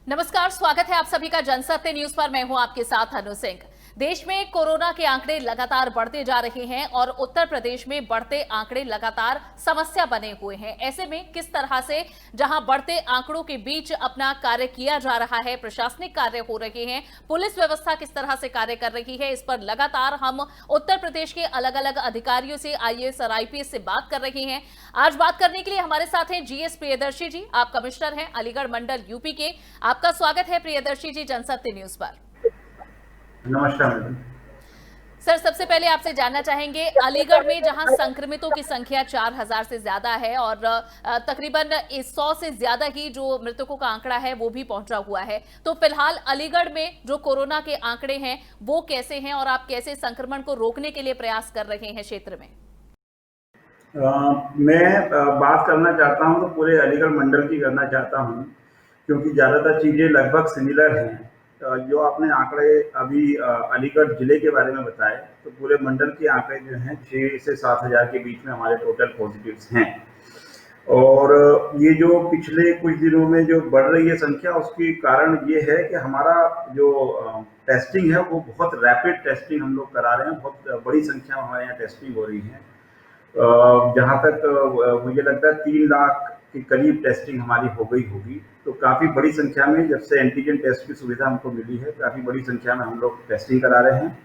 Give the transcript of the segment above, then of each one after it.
नमस्कार, स्वागत है आप सभी का जनसत्य न्यूज पर। मैं हूं आपके साथ अनु सिंह। देश में कोरोना के आंकड़े लगातार बढ़ते जा रहे हैं और उत्तर प्रदेश में बढ़ते आंकड़े लगातार समस्या बने हुए हैं। ऐसे में किस तरह से जहां बढ़ते आंकड़ों के बीच अपना कार्य किया जा रहा है, प्रशासनिक कार्य हो रहे हैं, पुलिस व्यवस्था किस तरह से कार्य कर रही है, इस पर लगातार हम उत्तर प्रदेश के अलग अलग अधिकारियों से, आईएएस और आईपीएस से बात कर रहे हैं। आज बात करने के लिए हमारे साथ हैं जीएस प्रियदर्शी जी। आप कमिश्नर हैं अलीगढ़ मंडल यूपी के। आपका स्वागत है प्रियदर्शी जी जनसत्य न्यूज पर। नमस्कार मैडम। सर, सबसे पहले आपसे जानना चाहेंगे, अलीगढ़ में जहां संक्रमितों की संख्या 4000 से ज्यादा है और तकरीबन 100 से ज्यादा ही जो मृतकों का आंकड़ा है वो भी पहुंचा हुआ है, तो फिलहाल अलीगढ़ में जो कोरोना के आंकड़े हैं वो कैसे हैं और आप कैसे संक्रमण को रोकने के लिए प्रयास कर रहे हैं क्षेत्र में? मैं बात करना चाहता हूं तो पूरे अलीगढ़ मंडल की करना चाहता हूं, क्योंकि ज़्यादातर चीज़ें लगभग सिमिलर हैं। जो आपने आंकड़े अभी अलीगढ़ ज़िले के बारे में बताए, तो पूरे मंडल के आंकड़े जो हैं 6 से 7 हज़ार के बीच में हमारे टोटल पॉजिटिव्स हैं। और ये जो पिछले कुछ दिनों में जो बढ़ रही है संख्या, उसकी कारण ये है कि हमारा जो टेस्टिंग है वो बहुत रैपिड टेस्टिंग हम लोग करा रहे हैं। बहुत बड़ी संख्या में हमारे यहाँ टेस्टिंग हो रही है। जहाँ तक मुझे लगता है 3 लाख के करीब टेस्टिंग हमारी हो गई होगी। तो काफ़ी बड़ी संख्या में, जब से एंटीजन टेस्ट की सुविधा हमको मिली है, काफ़ी बड़ी संख्या में हम लोग टेस्टिंग करा रहे हैं।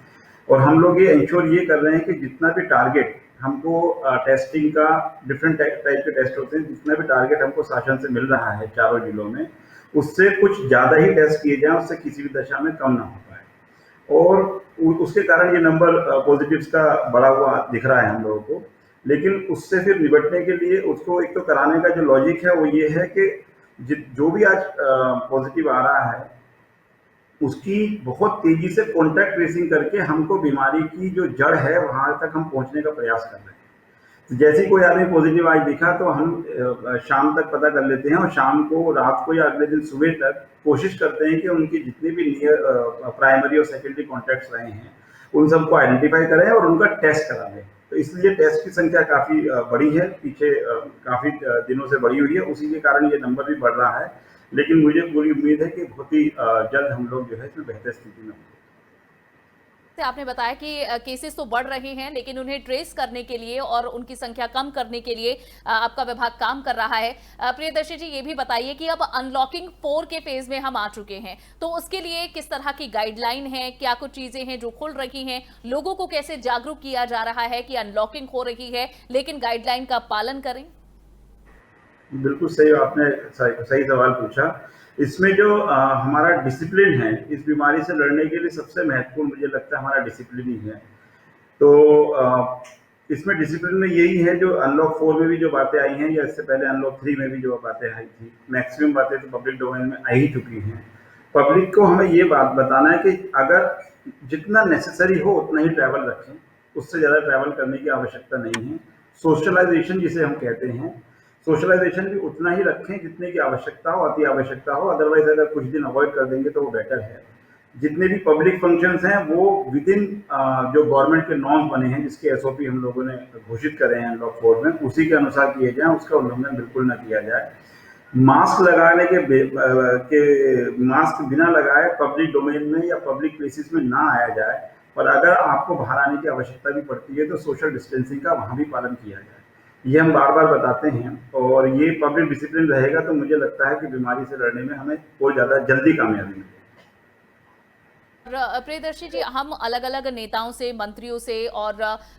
और हम लोग ये इंश्योर ये कर रहे हैं कि जितना भी टारगेट हमको टेस्टिंग का, डिफरेंट टाइप के टेस्ट होते हैं, जितना भी टारगेट हमको शासन से मिल रहा है चारों जिलों में, उससे कुछ ज़्यादा ही टेस्ट किए जाएँ, उससे किसी भी दशा में कम ना हो पाए। और उसके कारण ये नंबर पॉजिटिव्स का बढ़ा हुआ दिख रहा है हम लोगों को। लेकिन उससे फिर निपटने के लिए उसको एक तो कराने का जो लॉजिक है वो ये है कि जो भी आज पॉजिटिव आ रहा है, उसकी बहुत तेजी से कॉन्टैक्ट ट्रेसिंग करके हमको बीमारी की जो जड़ है वहां तक हम पहुंचने का प्रयास कर रहे हैं। तो जैसे ही कोई आदमी पॉजिटिव आज दिखा तो हम शाम तक पता कर लेते हैं, और शाम को, रात को या अगले दिन सुबह तक कोशिश करते हैं कि उनकी जितने भी नियर प्राइमरी और सेकेंडरी कॉन्टैक्ट्स रहे हैं उन सबको आइडेंटिफाई करें और उनका टेस्ट करा लें। तो इसलिए टेस्ट की संख्या काफ़ी बड़ी है, पीछे काफ़ी दिनों से बढ़ी हुई है, उसी के कारण ये नंबर भी बढ़ रहा है। लेकिन मुझे पूरी उम्मीद है कि बहुत ही जल्द हम लोग जो है इसमें बेहतर स्थिति में होंगे। से आपने बताया कि केसेस तो बढ़ रहे हैं, लेकिन उन्हें ट्रेस करने के लिए और उनकी संख्या कम करने के लिए आपका विभाग काम कर रहा है। प्रियदर्शी जी, ये भी बताइए कि अब अनलॉकिंग 4 के फेज में हम आ चुके हैं, तो उसके लिए किस तरह की गाइडलाइन है, क्या कुछ चीजें हैं जो खुल रही हैं, लोगों को कैसे जागरूक किया जा रहा है कि अनलॉकिंग हो रही है लेकिन गाइडलाइन का पालन करें? बिल्कुल सही, आपने सही सवाल पूछा। इसमें जो हमारा डिसिप्लिन है, इस बीमारी से लड़ने के लिए सबसे महत्वपूर्ण मुझे लगता है हमारा डिसिप्लिन ही है। तो इसमें डिसिप्लिन में यही है, जो अनलॉक 4 में भी जो बातें आई हैं, या इससे पहले अनलॉक 3 में भी जो बातें आई थी, मैक्सिमम बातें तो पब्लिक डोमेन में आ ही चुकी हैं। पब्लिक को हमें ये बात बताना है कि अगर जितना नेसेसरी हो उतना ही ट्रैवल रखें, उससे ज़्यादा ट्रैवल करने की आवश्यकता नहीं है। सोशलाइजेशन जिसे हम कहते हैं, सोशलाइजेशन भी उतना ही रखें जितने की आवश्यकता हो, अति आवश्यकता हो। अदरवाइज अगर कुछ दिन अवॉइड कर देंगे तो वो बेटर है। जितने भी पब्लिक फंक्शंस हैं वो विद इन जो गवर्नमेंट के नॉर्म्स बने हैं, जिसके एसओपी हम लोगों ने घोषित करे हैं अनलॉक 4 में, उसी के अनुसार किए जाएं, उसका उल्लंघन बिल्कुल ना किया जाए। मास्क लगाने मास्क बिना लगाए पब्लिक डोमेन में या पब्लिक प्लेसेस में ना आया जाए। और अगर आपको बाहर आने की आवश्यकता भी पड़ती है तो सोशल डिस्टेंसिंग का वहाँ भी पालन किया जाए। ये हम बार बार बताते हैं, और ये पब्लिक डिसिप्लिन रहेगा तो मुझे लगता है कि बीमारी से लड़ने में हमें बहुत ज़्यादा जल्दी कामयाबी मिलेगी। प्रियदर्शी जी, हम अलग अलग नेताओं से, मंत्रियों से और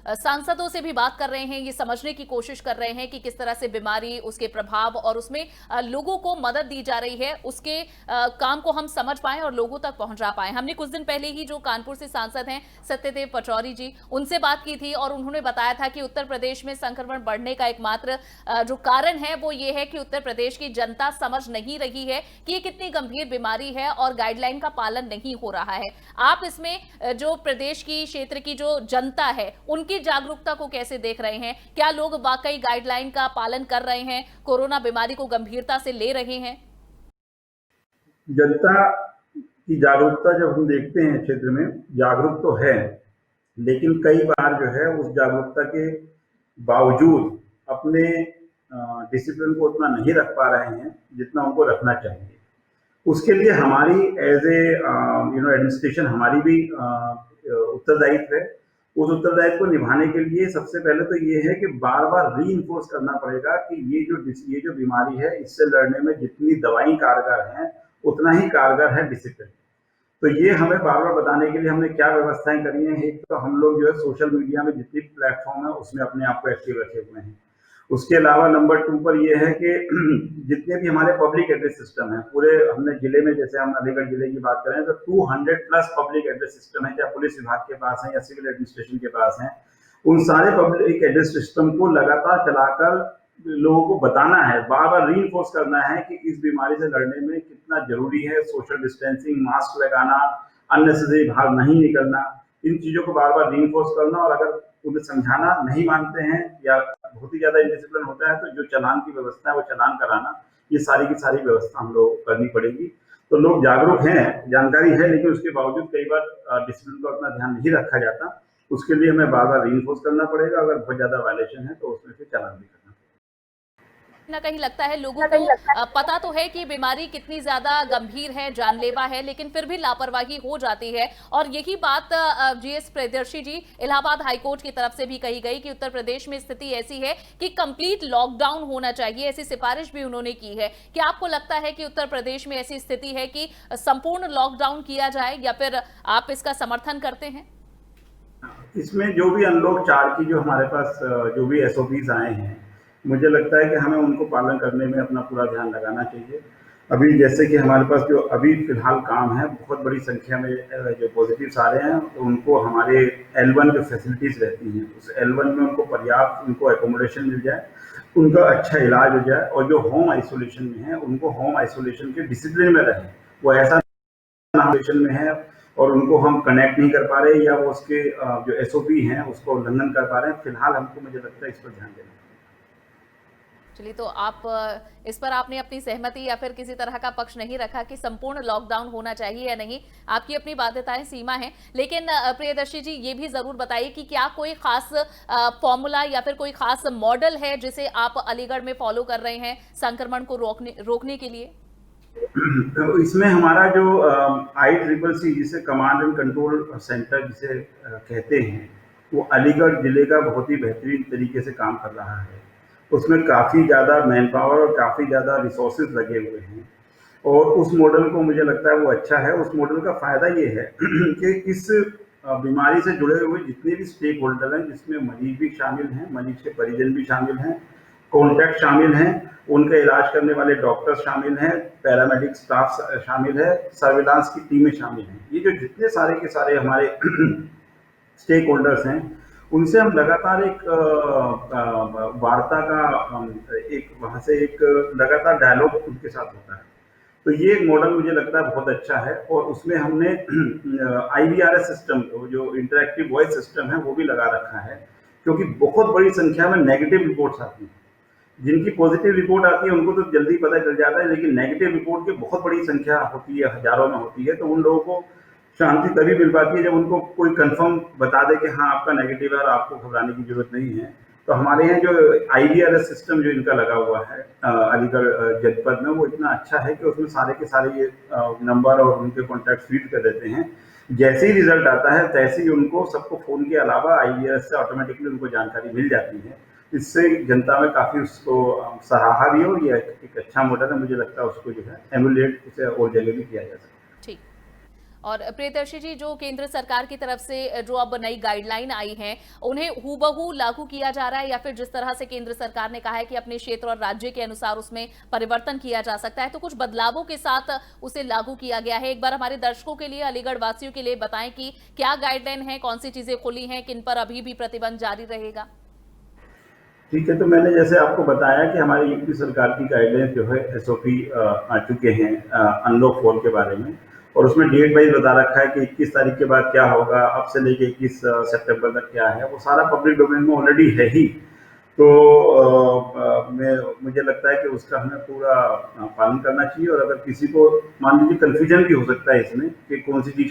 सांसदों से भी बात कर रहे हैं, ये समझने की कोशिश कर रहे हैं कि किस तरह से बीमारी, उसके प्रभाव और उसमें लोगों को मदद दी जा रही है, उसके काम को हम समझ पाए और लोगों तक पहुंचा पाए। हमने कुछ दिन पहले ही जो कानपुर से सांसद हैं सत्यदेव पचौरी जी, उनसे बात की थी और उन्होंने बताया था कि उत्तर प्रदेश में संक्रमण बढ़ने का एकमात्र जो कारण है वो ये है कि उत्तर प्रदेश की जनता समझ नहीं रही है कि ये कितनी गंभीर बीमारी है और गाइडलाइन का पालन नहीं हो रहा है। आप इसमें जो प्रदेश की, क्षेत्र की जो जनता है, उनकी जागरूकता को कैसे देख रहे हैं? क्या लोग वाकई गाइडलाइन का पालन कर रहे हैं, कोरोना बीमारी को गंभीरता से ले रहे हैं? जनता की जागरूकता जब हम देखते हैं क्षेत्र में, जागरूक तो है, लेकिन कई बार जो है उस जागरूकता के बावजूद अपने डिसिप्लिन को उतना नहीं रख पा रहे हैं जितना उनको रखना चाहिए। उसके लिए हमारी एज ए एडमिनिस्ट्रेशन हमारी भी उत्तरदायित्व है। उस उत्तरदायित्व को निभाने के लिए सबसे पहले तो ये है कि बार-बार रीइंफोर्स करना पड़ेगा कि ये जो बीमारी है, इससे लड़ने में जितनी दवाई कारगर हैं, उतना ही कारगर है डिसिप्लिन। तो ये हमें बार-बार बताने के लिए हमने क्या व्यवस्थाएँ करी हैं। एक तो हम लोग जो है सोशल मीडिया में जितनी प्लेटफ़ॉर्म है, उसमें अपने आप को एक्टिव रखे हुए हैं। उसके अलावा नंबर 2 पर ये है कि जितने भी हमारे पब्लिक एड्रेस सिस्टम हैं, पूरे हमने जिले में, जैसे हम अलीगढ़ जिले की बात करें तो 200 प्लस पब्लिक एड्रेस सिस्टम है, चाहे पुलिस विभाग के पास है या सिविल एडमिनिस्ट्रेशन के पास है। उन सारे पब्लिक एड्रेस सिस्टम को लगातार चलाकर लोगों को बताना है, बार-बार रीइंफोर्स करना है कि इस बीमारी से लड़ने में कितना ज़रूरी है सोशल डिस्टेंसिंग, मास्क लगाना, अननेसेसरी बाहर नहीं निकलना। इन चीज़ों को बार-बार रीइंफोर्स करना, और अगर उन्हें समझाना नहीं मानते हैं या बहुत ही ज़्यादा इंडिसिप्लिन होता है, तो जो चालान की व्यवस्था है वो चालान कराना, ये सारी की सारी व्यवस्था हम लोग को करनी पड़ेगी। तो लोग जागरूक हैं, जानकारी है, लेकिन उसके बावजूद कई बार डिसिप्लिन का उतना ध्यान नहीं रखा जाता। उसके लिए हमें बार-बार रीइंफोर्स करना पड़ेगा। अगर बहुत ज़्यादा वायलेशन है तो उसमें फिर चालान भी करना पड़ेगा। ना कहीं लगता है लोगों को पता तो है कि बीमारी कितनी ज्यादा गंभीर है, जानलेवा है, लेकिन फिर भी लापरवाही हो जाती है। और यही बात जीएस प्रियदर्शी जी, इलाहाबाद हाईकोर्ट की तरफ से भी कही गई कि उत्तर प्रदेश में स्थिति ऐसी है कि कंप्लीट लॉकडाउन होना चाहिए, ऐसी सिफारिश भी उन्होंने की है। क्या आपको लगता है कि उत्तर प्रदेश में ऐसी स्थिति है कि संपूर्ण लॉकडाउन किया जाए, या फिर आप इसका समर्थन करते हैं? इसमें जो भी अनलॉक 4 की जो हमारे पास जो भी एसओपीज आए हैं, मुझे लगता है कि हमें उनको पालन करने में अपना पूरा ध्यान लगाना चाहिए। अभी जैसे कि हमारे पास जो अभी फिलहाल काम है, बहुत बड़ी संख्या में जो पॉजिटिव्स आ रहे हैं, तो उनको हमारे L1 जो फैसिलिटीज़ रहती हैं, उस L1 में उनको पर्याप्त उनको एकोमोडेशन मिल जाए, उनका अच्छा इलाज हो जाए, और जो होम आइसोलेशन में है, उनको होम आइसोलेशन के डिसिप्लिन में रहें। वो ऐसा आइसोलेशन में है और उनको हम कनेक्ट नहीं कर पा रहे, या वो उसके जो एसओपी हैं उसको उल्लंघन कर पा रहे हैं। फिलहाल हमको, मुझे लगता है, इस पर ध्यान देना। चलिए, तो आप इस पर आपने अपनी सहमति या फिर किसी तरह का पक्ष नहीं रखा कि संपूर्ण लॉकडाउन होना चाहिए या नहीं, आपकी अपनी बाध्यताएं सीमा है। लेकिन प्रियदर्शी जी, ये भी जरूर बताइए कि क्या कोई खास फॉर्मूला या फिर कोई खास मॉडल है जिसे आप अलीगढ़ में फॉलो कर रहे हैं संक्रमण को रोकने के लिए? तो इसमें हमारा जो ICCC, जिसे कमांड एंड कंट्रोल सेंटर जिसे कहते हैं, वो अलीगढ़ जिले का बहुत ही बेहतरीन तरीके से काम कर रहा है। उसमें काफ़ी ज़्यादा मैन पावर और काफ़ी ज़्यादा रिसोर्सेज लगे हुए हैं, और उस मॉडल को मुझे लगता है वो अच्छा है। उस मॉडल का फ़ायदा ये है कि इस बीमारी से जुड़े हुए जितने भी स्टेक होल्डर हैं, जिसमें मरीज भी शामिल हैं, मरीज के परिजन भी शामिल हैं, कॉन्टैक्ट शामिल हैं, उनका इलाज करने वाले डॉक्टर शामिल हैं, पैरामेडिक स्टाफ शामिल है, सर्विलांस की टीमें शामिल हैं। ये जो जितने सारे के सारे हमारे स्टेक होल्डर्स हैं, उनसे हम लगातार एक वार्ता का एक वहाँ से एक लगातार डायलॉग उनके साथ होता है। तो ये एक मॉडल मुझे लगता है बहुत अच्छा है, और उसमें हमने IVRS सिस्टम, जो इंटरैक्टिव वॉइस सिस्टम है, वो भी लगा रखा है, क्योंकि बहुत बड़ी संख्या में नेगेटिव रिपोर्ट्स आती हैं। जिनकी पॉजिटिव रिपोर्ट आती है उनको तो जल्दी पता चल जाता है, लेकिन नेगेटिव रिपोर्ट की बहुत बड़ी संख्या होती है, हजारों में होती है। तो उन लोगों को शांति तभी मिल पाती है जब उनको कोई कंफर्म बता दे कि हाँ आपका नेगेटिव है और आपको घबराने की जरूरत नहीं है। तो हमारे यहाँ जो IVRS सिस्टम जो इनका लगा हुआ है अलीगढ़ जनपद में, वो इतना अच्छा है कि उसमें सारे के सारे ये नंबर और उनके कॉन्टैक्ट फीड कर देते हैं। जैसे ही रिजल्ट आता है तैसे ही उनको सबको फ़ोन के अलावा IVRS से ऑटोमेटिकली उनको जानकारी मिल जाती है। इससे जनता में काफ़ी उसको सराहा भी हो। ये एक अच्छा मॉडल है, मुझे लगता है उसको जो है एमुलेट उसे और जगह भी किया जा सकता है। ठीक। और प्रियदर्शी जी, जो केंद्र सरकार की तरफ से जो अब नई गाइडलाइन आई हैं, उन्हें हूबहू लागू किया जा रहा है, या फिर जिस तरह से केंद्र सरकार ने कहा है कि अपने क्षेत्र और राज्य के अनुसार उसमें परिवर्तन किया जा सकता है, तो कुछ बदलावों के साथ उसे लागू किया गया है? एक बार हमारे दर्शकों के लिए, अलीगढ़ वासियों के लिए बताएं कि क्या गाइडलाइन है, कौन सी चीजें खुली हैं, किन पर अभी भी प्रतिबंध जारी रहेगा? ठीक है, तो मैंने जैसे आपको बताया कि हमारी यूपी सरकार की गाइडलाइंस जो है SOP आ चुके हैं अनलॉक 4 के बारे में, और उसमें डेट वाइज बता रखा है कि 21 तारीख के बाद क्या होगा, अब से लेके 21 सितंबर तक क्या है, वो सारा पब्लिक डोमेन में ऑलरेडी है ही। तो मुझे लगता है कि उसका हमें पूरा पालन करना चाहिए। और अगर किसी को मान लीजिए कन्फ्यूजन भी हो सकता है इसमें कि कौन सी चीज़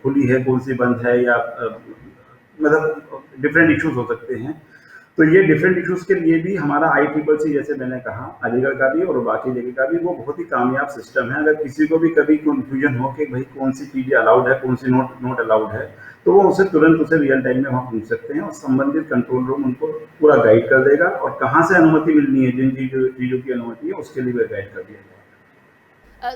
खुली है, कौन सी बंद है, या मतलब डिफरेंट इश्यूज हो सकते हैं, तो ये डिफरेंट इश्यूज के लिए भी हमारा ICCC, जैसे मैंने कहा, अलीगढ़ का भी और बाकी जगह का भी, वो बहुत ही कामयाब सिस्टम है। अगर किसी को भी कभी कंफ्यूजन हो कि भाई कौन सी चीज़ें अलाउड है, कौन सी नॉट अलाउड है, तो वो उसे तुरंत उसे रियल टाइम में वहाँ पूछ सकते हैं और संबंधित कंट्रोल रूम उनको पूरा गाइड कर देगा और कहाँ से अनुमति मिलनी है, जिन चीज़ों की अनुमति है उसके लिए गाइड कर दिया जाएगा।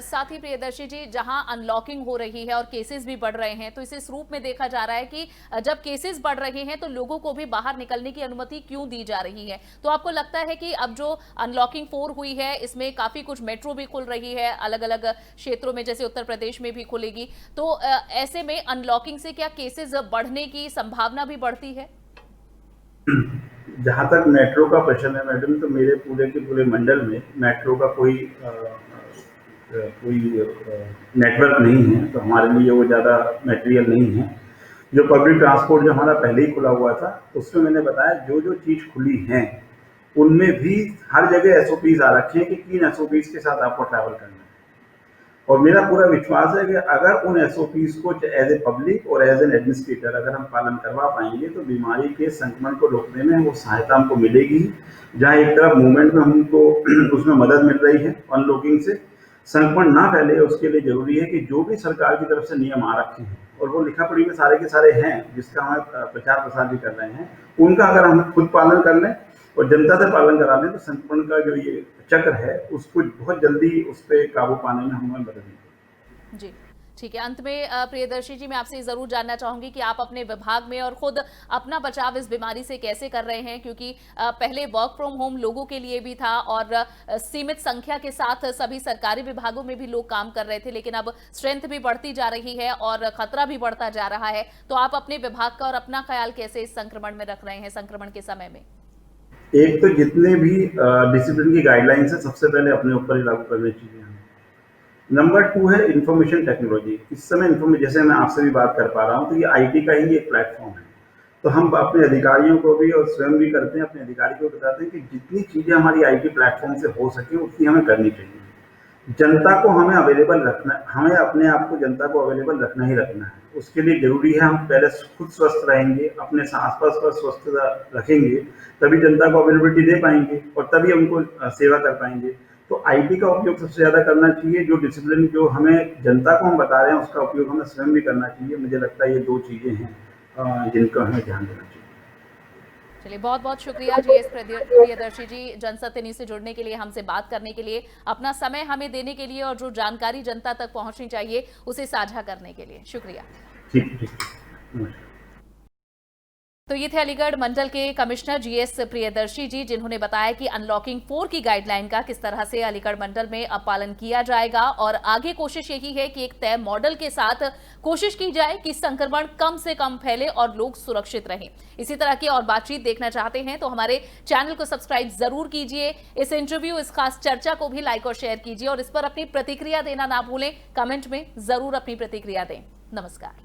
साथ ही प्रियदर्शी जी, जहां अनलॉकिंग हो रही है और केसेस भी बढ़ रहे हैं, तो इस रूप में देखा जा रहा है कि जब केसेस बढ़ रहे हैं तो लोगों को भी बाहर निकलने की अनुमति क्यों दी जा रही है? तो आपको लगता है कि अब जो अनलॉकिंग 4 हुई है, इसमें काफी कुछ मेट्रो भी खुल रही है अलग अलग क्षेत्रों में, जैसे उत्तर प्रदेश में भी खुलेगी, तो ऐसे में अनलॉकिंग से क्या केसेस बढ़ने की संभावना भी बढ़ती है? जहाँ तक मेट्रो का प्रश्न है मैडम, तो मेरे पूरे के पूरे मंडल में मेट्रो का कोई नेटवर्क नहीं है, तो हमारे लिए वो ज़्यादा मटेरियल नहीं है। जो पब्लिक ट्रांसपोर्ट जो हमारा पहले ही खुला हुआ था, उसमें मैंने बताया जो जो चीज़ खुली हैं उनमें भी हर जगह SOPs आ रखे हैं कि किन SOPs के साथ आपको ट्रैवल करना है। और मेरा पूरा विश्वास है कि अगर उन SOPs को एज ए पब्लिक और एज एन एडमिनिस्ट्रेटर अगर हम पालन करवा पाएंगे तो बीमारी के संक्रमण को रोकने में वो सहायता हमको मिलेगी। जहाँ एक तरफ मूवमेंट में हमको उसमें मदद मिल रही है अनलॉकिंग से, संक्रमण ना फैले उसके लिए जरूरी है कि जो भी सरकार की तरफ से नियम आ रखे हैं और वो लिखा पढ़ी में सारे के सारे हैं, जिसका हम प्रचार प्रसार भी कर रहे हैं, उनका अगर हम खुद पालन कर लें और जनता से पालन करा लें तो संक्रमण का जो ये चक्र है उसको बहुत जल्दी उस पर काबू पाने में हमें मदद मिलेगी। जी ठीक है। अंत में प्रियदर्शी जी, मैं आपसे जरूर जानना चाहूंगी कि आप अपने विभाग में और खुद अपना बचाव इस बीमारी से कैसे कर रहे हैं, क्योंकि पहले वर्क फ्रॉम होम लोगों के लिए भी था और सीमित संख्या के साथ सभी सरकारी विभागों में भी लोग काम कर रहे थे, लेकिन अब स्ट्रेंथ भी बढ़ती जा रही है और खतरा भी बढ़ता जा रहा है। तो आप अपने विभाग का और अपना ख्याल कैसे इस संक्रमण में रख रहे हैं, संक्रमण के समय में? एक तो जितने भी डिसिप्लिन की गाइडलाइंस है सबसे पहले अपने ऊपर ही लागू करनी चाहिए। नंबर 2 है इंफॉर्मेशन टेक्नोलॉजी। इस समय जैसे मैं आपसे भी बात कर पा रहा हूँ तो ये IT का ही एक प्लेटफॉर्म है, तो हम अपने अधिकारियों को भी और स्वयं भी करते हैं, अपने अधिकारी को बताते हैं कि जितनी चीज़ें हमारी IT प्लेटफॉर्म से हो सके उतनी हमें करनी चाहिए। जनता को हमें अवेलेबल रखना, हमें अपने आप को जनता को अवेलेबल रखना ही रखना है। उसके लिए ज़रूरी है हम पहले खुद स्वस्थ रहेंगे, अपने आसपास का स्वच्छता रखेंगे, तभी जनता को अवेलेबिलिटी दे पाएंगे और तभी उनको सेवा कर पाएंगे। तो IT का उपयोग सबसे ज़्यादा करना चाहिए। जो डिसिप्लिन जो हमें जनता को हम बता रहे हैं उसका उपयोग हमें स्वयं भी करना चाहिए। मुझे लगता है ये 2 चीज़ें हैं जिनका हमें ध्यान देना चाहिए। चलिए, बहुत बहुत शुक्रिया GS प्रियदर्शी जी, जनसत्य न्यूज़ से जुड़ने के लिए, हमसे बात करने के लिए, अपना समय हमें देने के लिए और जो जानकारी जनता तक पहुंचनी चाहिए उसे साझा करने के लिए शुक्रिया। ठीक। तो ये थे अलीगढ़ मंडल के कमिश्नर GS प्रियदर्शी जी, जिन्होंने बताया कि अनलॉकिंग 4 की गाइडलाइन का किस तरह से अलीगढ़ मंडल में अब पालन किया जाएगा और आगे कोशिश यही है कि एक तय मॉडल के साथ कोशिश की जाए कि संक्रमण कम से कम फैले और लोग सुरक्षित रहें। इसी तरह की और बातचीत देखना चाहते हैं तो हमारे चैनल को सब्सक्राइब जरूर कीजिए, इस इंटरव्यू, इस खास चर्चा को भी लाइक और शेयर कीजिए और इस पर अपनी प्रतिक्रिया देना ना भूलें। कमेंट में जरूर अपनी प्रतिक्रिया दें। नमस्कार।